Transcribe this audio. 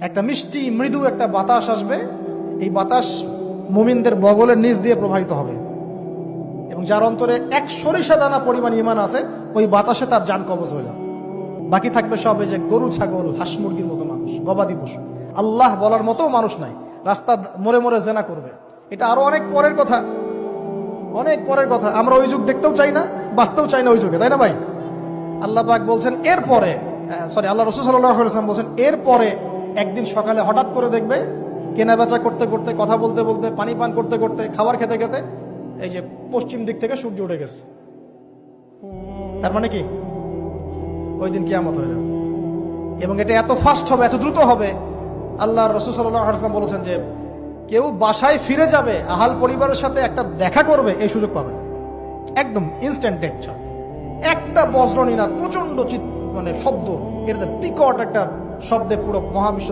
একটা মিষ্টি মৃদু একটা বাতাস আসবে, এই বাতাস মুমিনদের বগলের নিচ দিয়ে প্রবাহিত হবে এবং যার অন্তরে এক সরিষা দানা পরিমাণ ঈমান আছে ওই বাতাসে তার জান কবজ হয়ে যাবে। বাকি থাকবে সব এই যে গরু ছাগল হাঁস মুরগির মতো মানুষ, গবাদি পশু, আল্লাহ বলার মতো মানুষ নাই, রাস্তা মোড়ে মোড়ে জেনা করবে। এটা আরো অনেক পরের কথা, অনেক পরের কথা। আমরা ওই যুগ দেখতেও চাই না, বাঁচতেও চাই না ওই যুগে, তাই না ভাই? আল্লাহ পাক বলছেন এরপরে, আল্লাহ রাসূল সাল্লাল্লাহু আলাইহি ওয়াসাল্লাম বলছেন এরপরে একদিন সকালে হঠাৎ করে দেখবে কেনা বেচা করতে করতে, কথা বলতে বলতে, পানি পান করতে করতে, খাবার খেতে খেতে এই যে পশ্চিম দিক থেকে সূর্য উঠে গেছে। তার মানে কি ওই দিন কিয়ামত হয়ে যাবে এবং এটা এত ফাস্ট হবে, এত দ্রুত হবে। আল্লাহ রাসূল সাল্লাল্লাহু আলাইহি ওয়াসাল্লাম বলেছেন যে কেউ বাসায় ফিরে যাবে, আহাল পরিবারের সাথে একটা দেখা করবে, এই সুযোগ পাবে না। একদম ইনস্ট্যান্ট ডেট ছাড়। একটা বজ্রনীনাদ, প্রচন্ড মানে শব্দ, এর বিকট একটা শব্দে পুরো মহাবিশ্ব